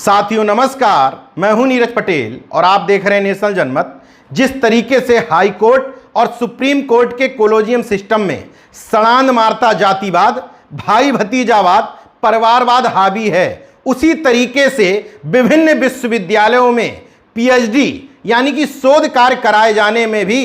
साथियों नमस्कार, मैं हूं नीरज पटेल और आप देख रहे हैं नेशनल जनमत। जिस तरीके से हाई कोर्ट और सुप्रीम कोर्ट के कोलोजियम सिस्टम में सड़ांध मारता जातिवाद, भाई भतीजावाद, परिवारवाद हावी है, उसी तरीके से विभिन्न विश्वविद्यालयों में पीएचडी यानी कि शोध कार्य कराए जाने में भी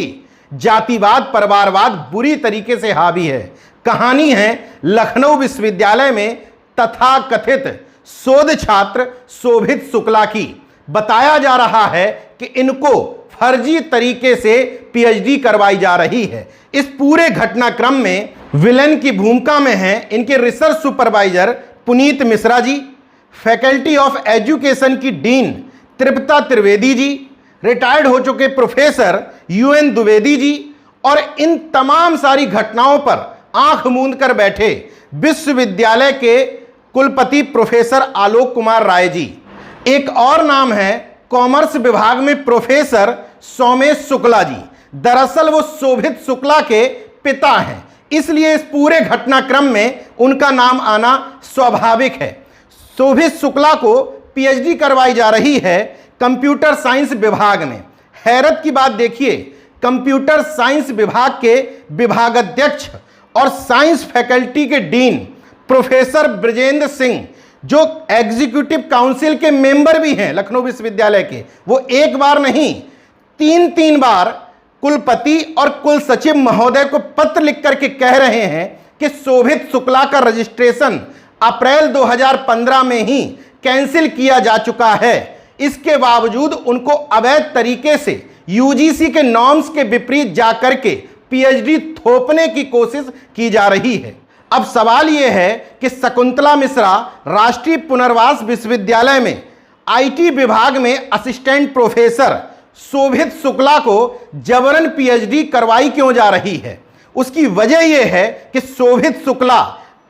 जातिवाद, परिवारवाद बुरी तरीके से हावी है। कहानी है लखनऊ विश्वविद्यालय में तथाकथित शोध छात्र शोभित शुक्ला की। बताया जा रहा है कि इनको फर्जी तरीके से पीएचडी करवाई जा रही है। इस पूरे घटनाक्रम में विलेन की भूमिका में हैं इनके research supervisor Puneet Mishra ji, faculty of education की डीन तृप्ता त्रिवेदी जी, रिटायर्ड हो चुके प्रोफेसर यूएन द्विवेदी जी और इन तमाम सारी घटनाओं पर आंख मूंद कर बैठे विश्वविद्यालय के कुलपति प्रोफेसर आलोक कुमार राय जी। एक और नाम है कॉमर्स विभाग में प्रोफेसर सोमेश शुक्ला जी। दरअसल वो शोभित शुक्ला के पिता हैं, इसलिए इस पूरे घटनाक्रम में उनका नाम आना स्वाभाविक है। शोभित शुक्ला को पीएचडी करवाई जा रही है कंप्यूटर साइंस विभाग में। हैरत की बात देखिए, कंप्यूटर साइंस विभाग के विभागाध्यक्ष और साइंस फैकल्टी के डीन प्रोफेसर ब्रजेंद्र सिंह, जो एग्जीक्यूटिव काउंसिल के मेंबर भी हैं लखनऊ विश्वविद्यालय के, वो एक बार नहीं तीन बार कुलपति और कुल सचिव महोदय को पत्र लिख करके कह रहे हैं कि शोभित शुक्ला का रजिस्ट्रेशन अप्रैल 2015 में ही कैंसिल किया जा चुका है। इसके बावजूद उनको अवैध तरीके से यूजीसी के नॉर्म्स के विपरीत जाकर के पीएचडी थोपने की कोशिश की जा रही है। अब सवाल यह है कि शकुंतला मिश्रा राष्ट्रीय पुनर्वास विश्वविद्यालय में आईटी विभाग में असिस्टेंट प्रोफेसर शोभित शुक्ला को जबरन पीएचडी करवाई क्यों जा रही है? उसकी वजह यह है कि शोभित शुक्ला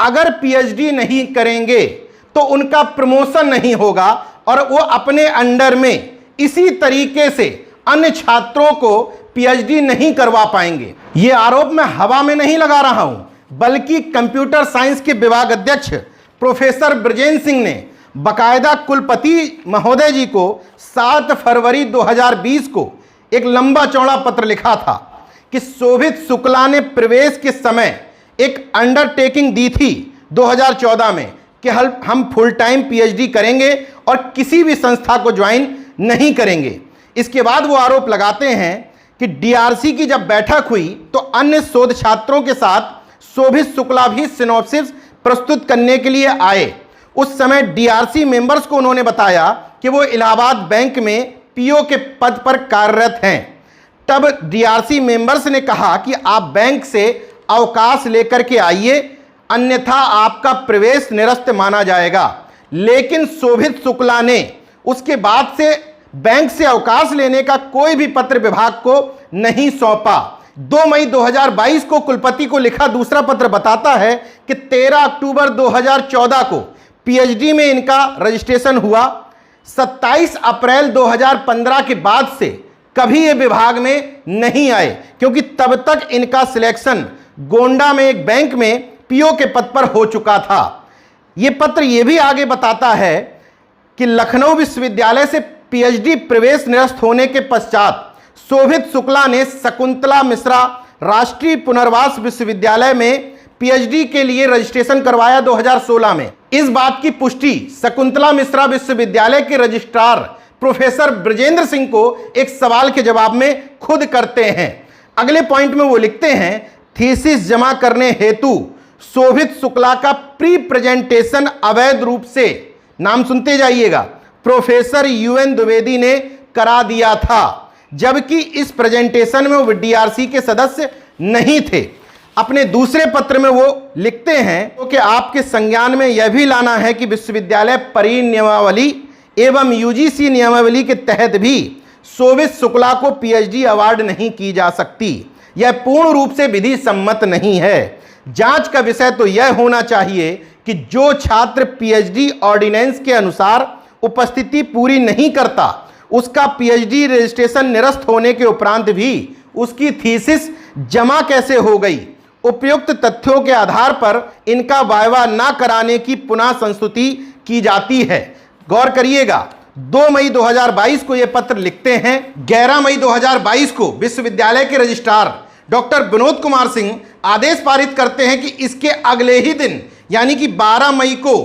अगर पीएचडी नहीं करेंगे तो उनका प्रमोशन नहीं होगा और वो अपने अंडर में इसी तरीके से अन्य छात्रों को पीएचडी नहीं करवा पाएंगे। ये आरोप मैं हवा में नहीं लगा रहा हूं, बल्कि कंप्यूटर साइंस के विभाग अध्यक्ष प्रोफेसर ब्रजेंद्र सिंह ने बकायदा कुलपति महोदय जी को 7 फरवरी 2020 को एक लंबा चौड़ा पत्र लिखा था कि शोभित शुक्ला ने प्रवेश के समय एक अंडरटेकिंग दी थी 2014 में कि हम फुल टाइम पीएचडी करेंगे और किसी भी संस्था को ज्वाइन नहीं करेंगे। इसके बाद वो आरोप लगाते हैं कि डीआरसी की जब बैठक हुई तो अन्य शोध छात्रों के साथ शोभित शुक्ला भी सिनॉप्सिस प्रस्तुत करने के लिए आए। उस समय डीआरसी मेंबर्स को उन्होंने बताया कि वो इलाहाबाद बैंक में पीओ के पद पर कार्यरत हैं। तब डीआरसी मेंबर्स ने कहा कि आप बैंक से अवकाश लेकर के आइए, अन्यथा आपका प्रवेश निरस्त माना जाएगा। लेकिन शोभित शुक्ला ने उसके बाद से बैंक से अवकाश लेने का कोई भी पत्र विभाग को नहीं सौंपा। 2 मई 2022 को कुलपति को लिखा दूसरा पत्र बताता है कि 13 अक्टूबर 2014 को पीएचडी में इनका रजिस्ट्रेशन हुआ। 27 अप्रैल 2015 के बाद से कभी ये विभाग में नहीं आए, क्योंकि तब तक इनका सिलेक्शन गोंडा में एक बैंक में पीओ के पद पर हो चुका था। ये पत्र ये भी आगे बताता है कि लखनऊ विश्वविद्यालय से पीएचडी प्रवेश निरस्त होने के पश्चात शोभित शुक्ला ने शकुंतला मिश्रा राष्ट्रीय पुनर्वास विश्वविद्यालय में पीएचडी के लिए रजिस्ट्रेशन करवाया 2016 में। इस बात की पुष्टि शकुंतला मिश्रा विश्वविद्यालय के रजिस्ट्रार प्रोफेसर ब्रजेंद्र सिंह को एक सवाल के जवाब में खुद करते हैं। अगले पॉइंट में वो लिखते हैं, थीसिस जमा करने हेतु शोभित शुक्ला का प्री प्रेजेंटेशन अवैध रूप से, नाम सुनते जाइएगा, प्रोफेसर यूएन द्विवेदी ने करा दिया था, जबकि इस प्रेजेंटेशन में वो डीआरसी के सदस्य नहीं थे। अपने दूसरे पत्र में वो लिखते हैं कि आपके संज्ञान में यह भी लाना है कि विश्वविद्यालय परिनियमावली एवं यूजीसी नियमावली के तहत भी शोभित शुक्ला को पीएचडी अवार्ड नहीं की जा सकती। यह पूर्ण रूप से विधि सम्मत नहीं है। जांच का विषय तो यह होना चाहिए कि जो छात्र पीएचडी ऑर्डिनेंस के अनुसार उपस्थिति पूरी नहीं करता, उसका पीएचडी रजिस्ट्रेशन निरस्त होने के उपरांत भी उसकी थीसिस जमा कैसे हो गई। उपयुक्त तथ्यों के आधार पर इनका वायवा न कराने की पुनः संस्तुति की जाती है। गौर करिएगा, 2 मई 2022 को यह पत्र लिखते हैं। 11 मई 2022 को विश्वविद्यालय के रजिस्ट्रार डॉक्टर विनोद कुमार सिंह आदेश पारित करते हैं कि इसके अगले ही दिन यानी कि 12 मई को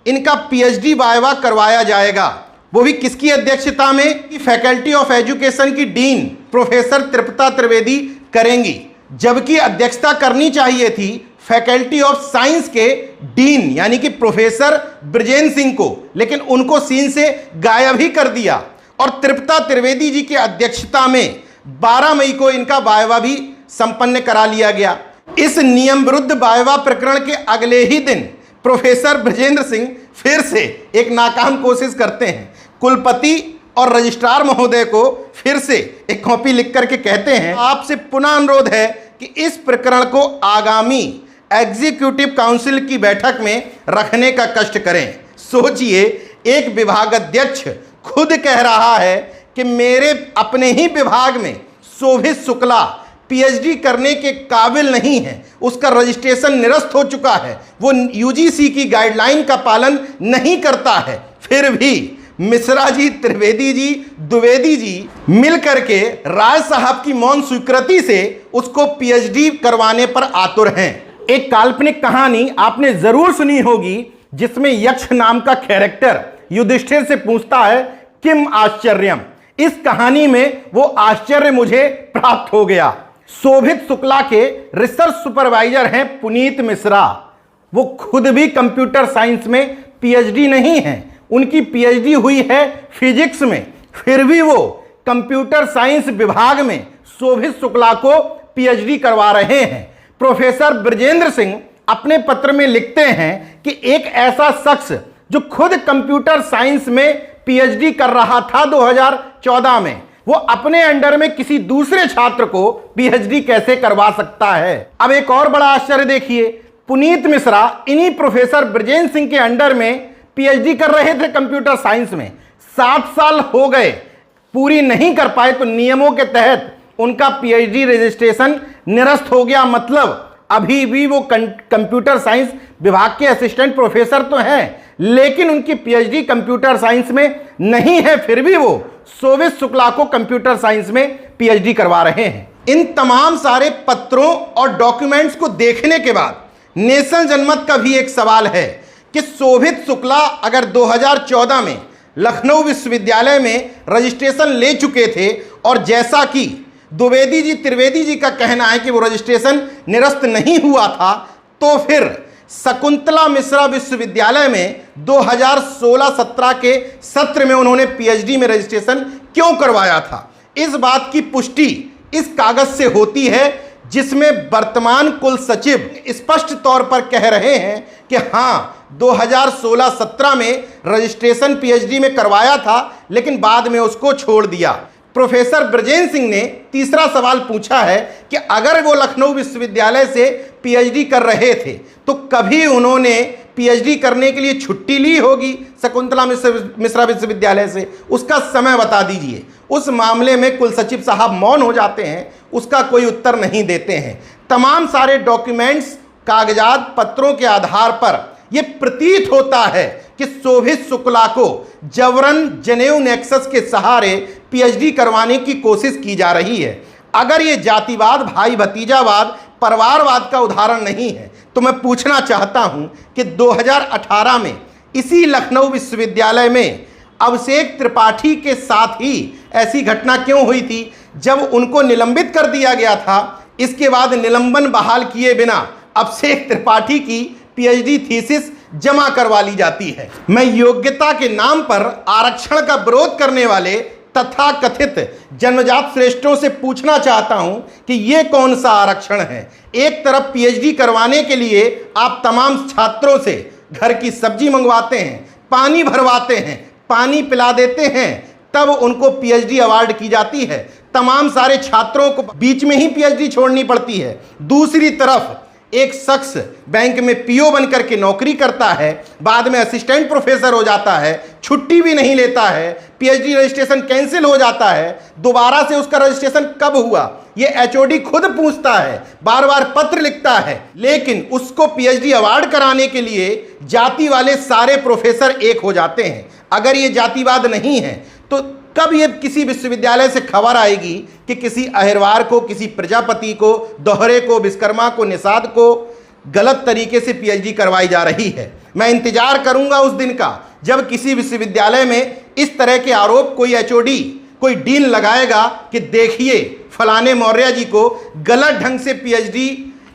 इनका पीएचडी वाइवा करवाया जाएगा। वो भी किसकी अध्यक्षता में? फैकल्टी ऑफ एजुकेशन की डीन प्रोफेसर तृप्ता त्रिवेदी करेंगी, जबकि अध्यक्षता करनी चाहिए थी फैकल्टी ऑफ साइंस के डीन यानी कि प्रोफेसर ब्रजेंद्र सिंह को, लेकिन उनको सीन से गायब ही कर दिया और तृप्ता त्रिवेदी जी की अध्यक्षता में 12 मई को इनका वाइवा भी संपन्न करा लिया गया। इस नियम विरुद्ध वाइवा प्रकरण के अगले ही दिन प्रोफेसर ब्रजेंद्र सिंह फिर से एक नाकाम कोशिश करते हैं। कुलपति और रजिस्ट्रार महोदय को फिर से एक कॉपी लिख करके कहते हैं, आपसे पुनः अनुरोध है कि इस प्रकरण को आगामी एग्जीक्यूटिव काउंसिल की बैठक में रखने का कष्ट करें। सोचिए, एक विभागाध्यक्ष खुद कह रहा है कि मेरे अपने ही विभाग में शोभित शुक्ला पीएचडी करने के काबिल नहीं है, उसका रजिस्ट्रेशन निरस्त हो चुका है, वो यूजीसी की गाइडलाइन का पालन नहीं करता है, फिर भी मिश्रा जी, त्रिवेदी जी, द्विवेदी जी मिल करके राय साहब की मौन स्वीकृति से उसको पीएचडी करवाने पर आतुर हैं। एक काल्पनिक कहानी आपने जरूर सुनी होगी जिसमें यक्ष नाम का कैरेक्टर युधिष्ठिर से पूछता है, किम आश्चर्यम। इस कहानी में वो आश्चर्य मुझे प्राप्त हो गया। शोभित शुक्ला के रिसर्च सुपरवाइजर हैं पुनीत मिश्रा। वो खुद भी कंप्यूटर साइंस में पीएचडी नहीं है, उनकी पीएचडी हुई है फिजिक्स में, फिर भी वो कंप्यूटर साइंस विभाग में शोभित शुक्ला को पीएचडी करवा रहे हैं। प्रोफेसर ब्रजेंद्र सिंह अपने पत्र में लिखते हैं कि एक ऐसा शख्स जो खुद कंप्यूटर साइंस में पीएचडी कर रहा था 2014 में, वो अपने अंडर में किसी दूसरे छात्र को पीएचडी कैसे करवा सकता है। अब एक और बड़ा आश्चर्य देखिए, पुनीत मिश्रा इन्हीं प्रोफेसर ब्रजेंद्र सिंह के अंडर में पीएचडी कर रहे थे कंप्यूटर साइंस में, 7 साल हो गए, पूरी नहीं कर पाए तो नियमों के तहत उनका पीएचडी रजिस्ट्रेशन निरस्त हो गया। मतलब अभी भी वो कंप्यूटर साइंस विभाग के असिस्टेंट प्रोफेसर तो हैं, लेकिन उनकी पीएचडी कंप्यूटर साइंस में नहीं है, फिर भी वो शोभित शुक्ला को कंप्यूटर साइंस में पीएचडी करवा रहे हैं। इन तमाम सारे पत्रों और डॉक्यूमेंट्स को देखने के बाद नेशनल जनमत का भी एक सवाल है कि शोभित शुक्ला अगर 2014 में लखनऊ विश्वविद्यालय में रजिस्ट्रेशन ले चुके थे और जैसा कि द्विवेदी जी, त्रिवेदी जी का कहना है कि वो रजिस्ट्रेशन निरस्त नहीं हुआ था, तो फिर शकुंतला मिश्रा विश्वविद्यालय में 2016-17 के सत्र में उन्होंने पीएचडी में रजिस्ट्रेशन क्यों करवाया था? इस बात की पुष्टि इस कागज से होती है जिसमें वर्तमान कुल सचिव स्पष्ट तौर पर कह रहे हैं कि हाँ, 2016-17 में रजिस्ट्रेशन पीएचडी में करवाया था, लेकिन बाद में उसको छोड़ दिया। प्रोफेसर ब्रजेंद्र सिंह ने तीसरा सवाल पूछा है कि अगर वो लखनऊ विश्वविद्यालय से पीएचडी कर रहे थे तो कभी उन्होंने पीएचडी करने के लिए छुट्टी ली होगी शकुंतला मिश्रा विश्वविद्यालय से, उसका समय बता दीजिए। उस मामले में कुल सचिव साहब मौन हो जाते हैं, उसका कोई उत्तर नहीं देते हैं। तमाम सारे डॉक्यूमेंट्स, कागजात, पत्रों के आधार पर यह प्रतीत होता है कि शोभित शुक्ला को जबरन जनेऊ नेक्सस के सहारे पीएचडी करवाने की कोशिश की जा रही है। अगर ये जातिवाद, भाई भतीजावाद, परिवारवाद का उदाहरण नहीं है तो मैं पूछना चाहता हूं कि 2018 में इसी लखनऊ विश्वविद्यालय में अभिषेक त्रिपाठी के साथ ही ऐसी घटना क्यों हुई थी जब उनको निलंबित कर दिया गया था। इसके बाद निलंबन बहाल किए बिना अभिषेक त्रिपाठी की पीएचडी थीसिस जमा करवा ली जाती है। मैं योग्यता के नाम पर आरक्षण का विरोध करने वाले तथा कथित जन्मजात श्रेष्ठों से पूछना चाहता हूं कि यह कौन सा आरक्षण है? एक तरफ पीएचडी करवाने के लिए आप तमाम छात्रों से घर की सब्जी मंगवाते हैं, पानी भरवाते हैं, पानी पिला देते हैं, तब उनको पीएचडी अवार्ड की जाती है। तमाम सारे छात्रों को बीच में ही पीएचडी छोड़नी पड़ती है। दूसरी तरफ एक शख्स बैंक में पीओ बनकर के नौकरी करता है, बाद में असिस्टेंट प्रोफेसर हो जाता है, छुट्टी भी नहीं लेता है, पीएचडी रजिस्ट्रेशन कैंसिल हो जाता है, दोबारा से उसका रजिस्ट्रेशन कब हुआ ये एचओडी खुद पूछता है, बार बार पत्र लिखता है, लेकिन उसको पीएचडी अवार्ड कराने के लिए जाति वाले सारे प्रोफेसर एक हो जाते हैं। अगर ये जातिवाद नहीं है तो कब ये किसी विश्वविद्यालय से खबर आएगी कि किसी अहिरवार को, किसी प्रजापति को, दोहरे को, विश्वकर्मा को, निषाद को गलत तरीके से पीएचडी करवाई जा रही है। मैं इंतजार करूंगा उस दिन का जब किसी विश्वविद्यालय में इस तरह के आरोप कोई एचओडी, कोई डीन लगाएगा कि देखिए फलाने मौर्य जी को गलत ढंग से पीएचडी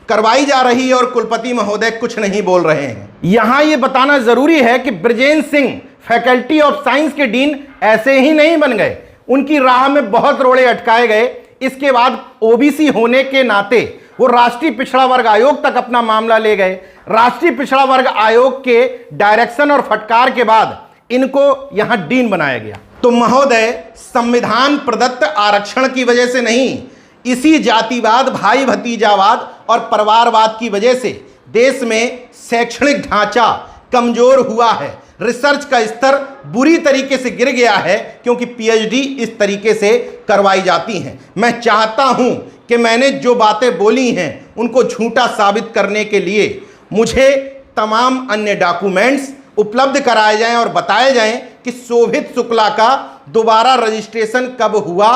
करवाई जा रही है और कुलपति महोदय कुछ नहीं बोल रहे हैं। यहां यह बताना जरूरी है कि Brijendra Singh faculty of science के डीन ऐसे ही नहीं बन गए, उनकी राह में बहुत रोड़े अटकाए गए। इसके बाद ओबीसी होने के नाते वो राष्ट्रीय पिछड़ा वर्ग आयोग तक अपना मामला ले गए। राष्ट्रीय पिछड़ा वर्ग आयोग के डायरेक्शन और फटकार के बाद इनको यहां डीन बनाया गया। तो महोदय, संविधान प्रदत्त आरक्षण की वजह से नहीं, इसी जातिवाद, भाई भतीजावाद और परिवारवाद की वजह से देश में शैक्षणिक ढांचा कमजोर हुआ है, रिसर्च का स्तर बुरी तरीके से गिर गया है, क्योंकि पीएचडी इस तरीके से करवाई जाती हैं। मैं चाहता हूं कि मैंने जो बातें बोली हैं उनको झूठा साबित करने के लिए मुझे तमाम अन्य डॉक्यूमेंट्स उपलब्ध कराए जाएं और बताए जाएं कि शोभित शुक्ला का दोबारा रजिस्ट्रेशन कब हुआ,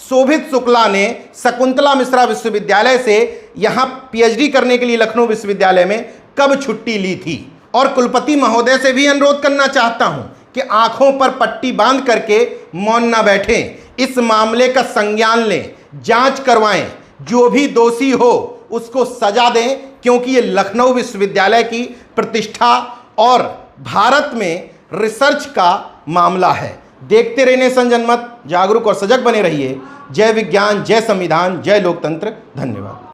शोभित शुक्ला ने शकुंतला मिश्रा विश्वविद्यालय से यहां पीएचडी करने के लिए लखनऊ विश्वविद्यालय में कब छुट्टी ली थी। और कुलपति महोदय से भी अनुरोध करना चाहता हूं कि आंखों पर पट्टी बांध करके मौन न बैठें, इस मामले का संज्ञान लें, जांच करवाएं, जो भी दोषी हो उसको सजा दें, क्योंकि ये लखनऊ विश्वविद्यालय की प्रतिष्ठा और भारत में रिसर्च का मामला है। देखते रहने नेशन जनमत, जागरूक और सजग बने रहिए। जय विज्ञान, जय संविधान, जय लोकतंत्र। धन्यवाद।